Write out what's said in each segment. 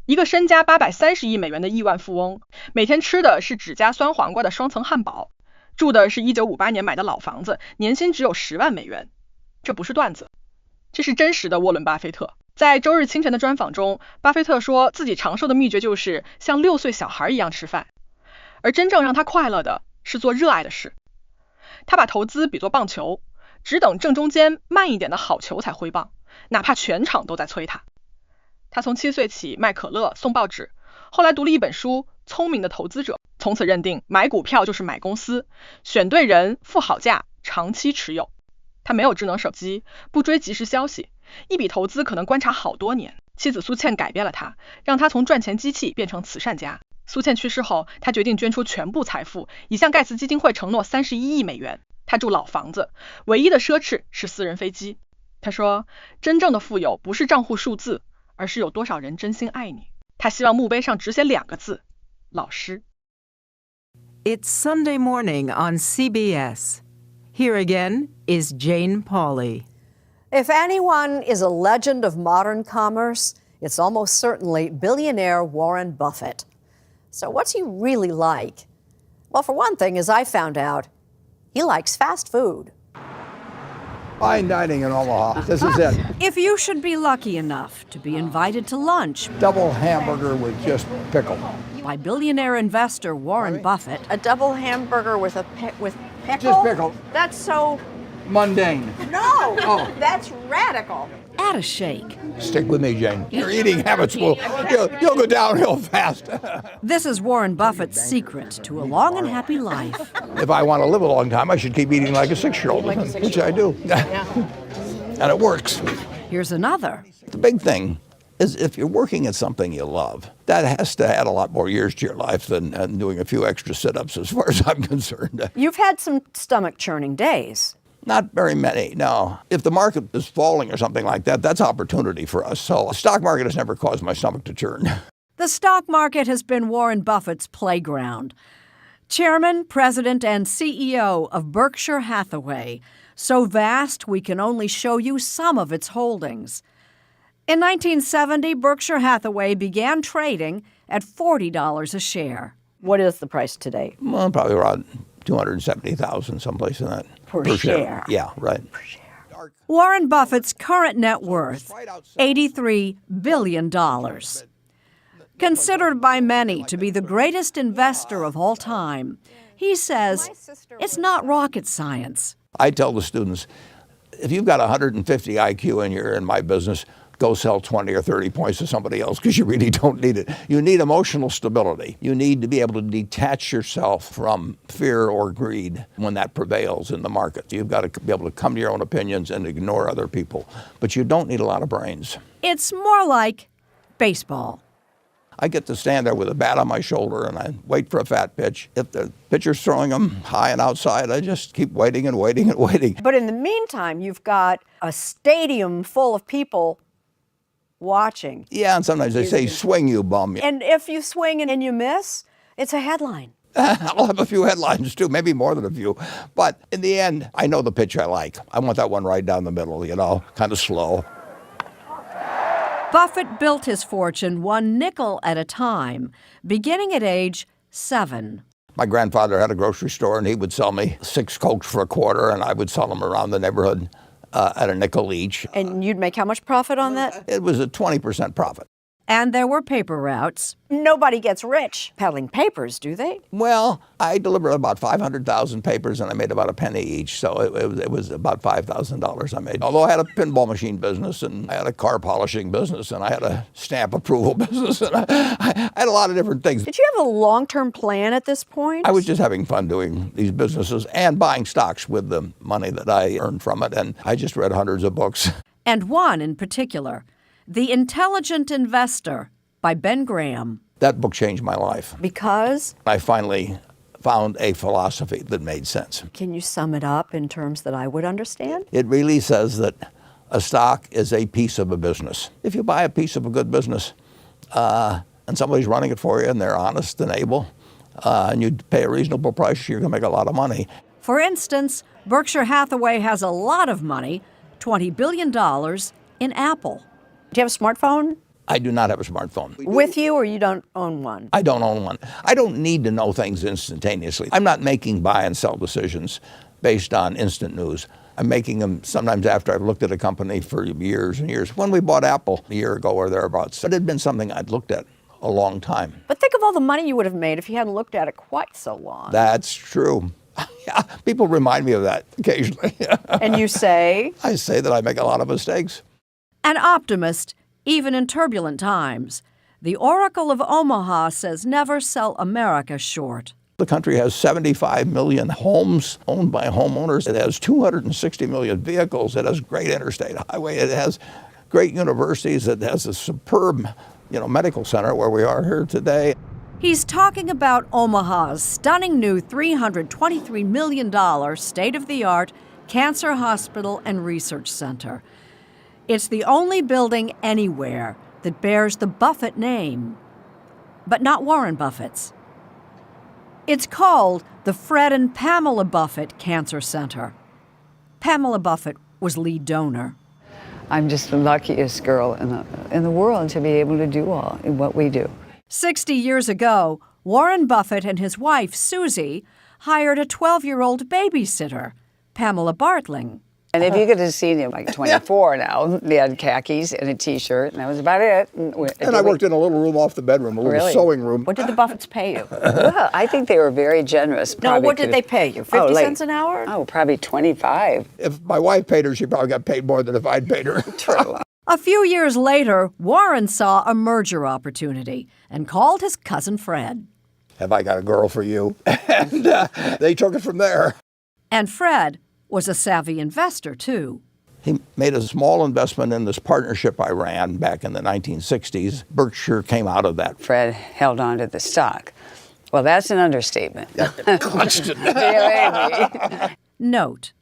一个身家830亿美元的亿万富翁，每天吃的是只加酸黄瓜的双层汉堡，住的是1958年买的老房子，年薪只有10万美元。这不是段子，这是真实的沃伦·巴菲特。在周日清晨的专访中，巴菲特说自己长寿的秘诀就是像6岁小孩一样吃饭，而真正让他快乐的是做热爱的事。他把投资比作棒球，只等正中间慢一点的好球才挥棒，哪怕全场都在催他。他从7岁起卖可乐送报纸，后来读了一本书《聪明的投资者》，从此认定买股票就是买公司，选对人，付好价，长期持有。他没有智能手机，不追即时消息，一笔投资可能观察好多年。妻子苏倩改变了他，让他从赚钱机器变成慈善家。苏倩去世后，他决定捐出全部财富，已向盖茨基金会承诺31亿美元。他住老房子，唯一的奢侈是私人飞机。他说，真正的富有不是账户数字，而是有多少人真心爱你。他希望墓碑上只写2个字：老师。 It's Sunday morning on CBS. Here again is Jane Pauley. If anyone is a legend of modern commerce, it's almost certainly billionaire Warren Buffett. So what's he really like? Well, for one thing, as I found out, he likes fast food. Fine dining in Omaha. This is it. If you should be lucky enough to be invited to lunch Double hamburger with just pickle. by billionaire investor Warren Buffett, A double hamburger with pickle? Just pickle. That's so... Mundane. No! Oh. That's radical. at a shake. Stick with me, Jane. Your eating habits you'll go downhill fast. This is Warren Buffett's secret to a long and happy life. If I want to live a long time, I should keep eating like a 6-year-old, which I do. And it works. Here's another. The big thing is if you're working at something you love, that has to add a lot more years to your life than doing a few extra sit-ups as far as I'm concerned. You've had some stomach-churning days. Not very many, no. If the market is falling or something like that, that's opportunity for us. So the stock market has never caused my stomach to churn. The stock market has been Warren Buffett's playground. Chairman, President, and CEO of Berkshire Hathaway, so vast we can only show you some of its holdings. In 1970, Berkshire Hathaway began trading at $40 a share. What is the price today? Well, probably around $270,000, someplace in that. Per share. Yeah, right. Warren Buffett's current net worth, $83 billion. Considered by many to be the greatest investor of all time, he says it's not rocket science. I tell the students, if you've got 150 IQ and you're in my business, go sell 20 or 30 points to somebody else because you really don't need it. You need emotional stability. You need to be able to detach yourself from fear or greed when that prevails in the market. You've got to be able to come to your own opinions and ignore other people. But you don't need a lot of brains. It's more like baseball. I get to stand there with a bat on my shoulder and I wait for a fat pitch. If the pitcher's throwing them high and outside, I just keep waiting and waiting and waiting. But in the meantime, you've got a stadium full of people watching. Yeah, and sometimes they say, swing, you bum. And if you swing and you miss, it's a headline. I'll have a few headlines too, maybe more than a few. But in the end, I know the pitch I like. I want that one right down the middle, kind of slow. Buffett built his fortune one nickel at a time, beginning at age 7. My grandfather had a grocery store, and he would sell me 6 Cokes for a quarter, and I would sell them around the neighborhood at a nickel each. And you'd make how much profit on that? It was a 20% profit. And there were paper routes. Nobody gets rich peddling papers, do they? Well, I delivered about 500,000 papers, and I made about a penny each, so it was about $5,000 I made. Although I had a pinball machine business, and I had a car polishing business, and I had a stamp approval business, and I had a lot of different things. Did you have a long-term plan at this point? I was just having fun doing these businesses and buying stocks with the money that I earned from it, and I just read hundreds of books. And one in particular, The Intelligent Investor by Ben Graham. That book changed my life. Because? I finally found a philosophy that made sense. Can you sum it up in terms that I would understand? It really says that a stock is a piece of a business. If you buy a piece of a good business and somebody's running it for you and they're honest and able, and you pay a reasonable price, you're going to make a lot of money. For instance, Berkshire Hathaway has a lot of money, $20 billion, in Apple. Do you have a smartphone? I do not have a smartphone. With you, or you don't own one? I don't own one. I don't need to know things instantaneously. I'm not making buy and sell decisions based on instant news. I'm making them sometimes after I've looked at a company for years and years. When we bought Apple a year ago or thereabouts, it had been something I'd looked at a long time. But think of all the money you would have made if you hadn't looked at it quite so long. That's true. Yeah, people remind me of that occasionally. And you say? I say that I make a lot of mistakes. An optimist, even in turbulent times, the Oracle of Omaha says never sell America short. The country has 75 million homes owned by homeowners. It has 260 million vehicles. It has great interstate highway. It has great universities. It has a superb, medical center where we are here today. He's talking about Omaha's stunning new $323 million state-of-the-art cancer hospital and research center. It's the only building anywhere that bears the Buffett name, but not Warren Buffett's. It's called the Fred and Pamela Buffett Cancer Center. Pamela Buffett was lead donor. I'm just the luckiest girl in the world to be able to do all what we do. 60 years ago, Warren Buffett and his wife, Susie, hired a 12-year-old babysitter, Pamela Bartling. And if you could have seen him, like 24 now, they had khakis and a T-shirt, and that was about it. And I worked in a little room off the bedroom, a little sewing room. What did the Buffetts pay you? Well, I think they were very generous. No, what did they pay you? 50 cents an hour? Oh, probably 25. If my wife paid her, she probably got paid more than if I'd paid her. True. A few years later, Warren saw a merger opportunity and called his cousin Fred. Have I got a girl for you? And they took it from there. And Fred was a savvy investor, too. He made a small investment in this partnership I ran back in the 1960s. Berkshire came out of that. Fred held on to the stock. Well, that's an understatement. Clutched it. Note,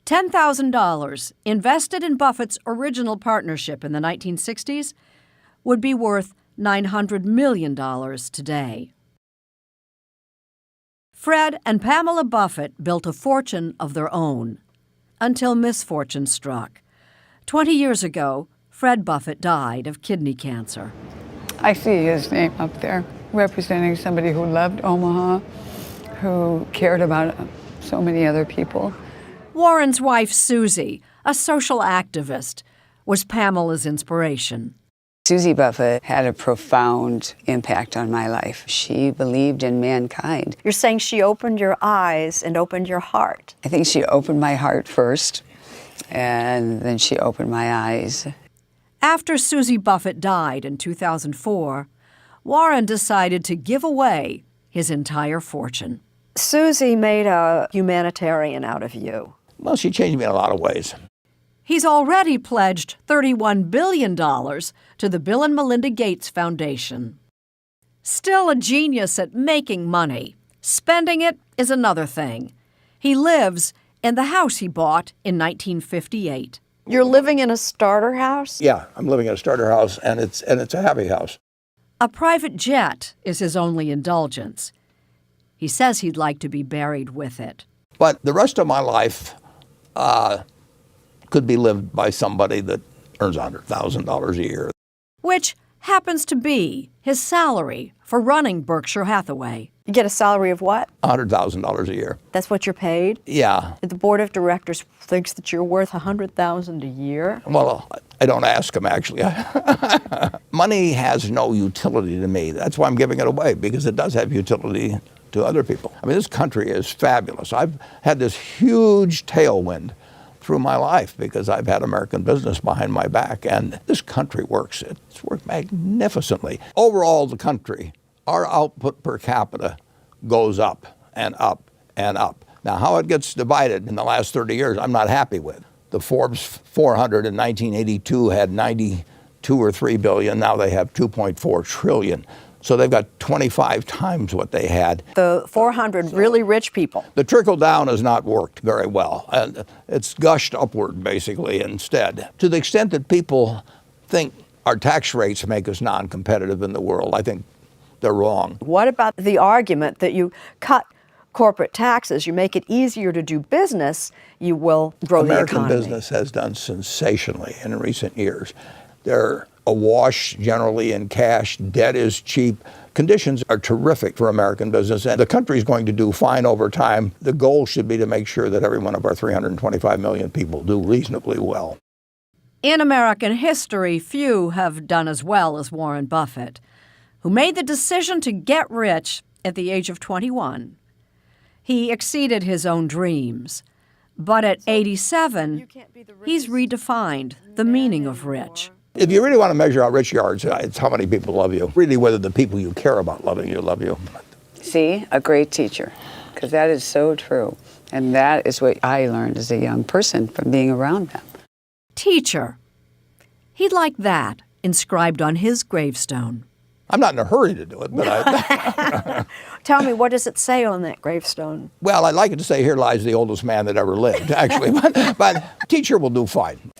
$10,000 invested in Buffett's original partnership in the 1960s would be worth $900 million today. Fred and Pamela Buffett built a fortune of their own until misfortune struck. 20 years ago, Fred Buffett died of kidney cancer. I see his name up there, representing somebody who loved Omaha, who cared about so many other people. Warren's wife, Susie, a social activist, was Pamela's inspiration. Susie Buffett had a profound impact on my life. She believed in mankind. You're saying she opened your eyes and opened your heart. I think she opened my heart first, and then she opened my eyes. After Susie Buffett died in 2004, Warren decided to give away his entire fortune. Susie made a humanitarian out of you. Well, she changed me in a lot of ways. He's already pledged $31 billion to the Bill and Melinda Gates Foundation. Still a genius at making money. Spending it is another thing. He lives in the house he bought in 1958. You're living in a starter house? Yeah, I'm living in a starter house, and it's a happy house. A private jet is his only indulgence. He says he'd like to be buried with it. But the rest of my life could be lived by somebody that earns $100,000 a year. Which happens to be his salary for running Berkshire Hathaway. You get a salary of what? $100,000 a year. That's what you're paid? Yeah. The board of directors thinks that you're worth $100,000 a year? Well, I don't ask them, actually. Money has no utility to me. That's why I'm giving it away, because it does have utility to other people. I mean, this country is fabulous. I've had this huge tailwind through my life because I've had American business behind my back, and this country works. It's worked magnificently. Overall, the country, our output per capita goes up and up and up. Now, how it gets divided in the last 30 years, I'm not happy with. The Forbes 400 in 1982 had 92 or 3 billion. Now they have 2.4 trillion. So they've got 25 times what they had. The 400 really rich people. The trickle down has not worked very well. And it's gushed upward, basically, instead. To the extent that people think our tax rates make us non-competitive in the world, I think they're wrong. What about the argument that you cut corporate taxes, you make it easier to do business, you will grow the economy? American business has done sensationally in recent years. Their awash generally in cash. Debt is cheap. Conditions are terrific for American business, and the country is going to do fine over time. The goal should be to make sure that every one of our 325 million people do reasonably well. In American history, few have done as well as Warren Buffett, who made the decision to get rich at the age of 21. He exceeded his own dreams. But at 87, he's redefined the meaning of rich. If you really want to measure how rich you are, it's how many people love you. Really, whether the people you care about loving you love you. See, a great teacher, because that is so true. And that is what I learned as a young person from being around them. Teacher. He'd like that inscribed on his gravestone. I'm not in a hurry to do it, but Tell me, what does it say on that gravestone? well, I'd like it to say, here lies the oldest man that ever lived, actually. But teacher will do fine.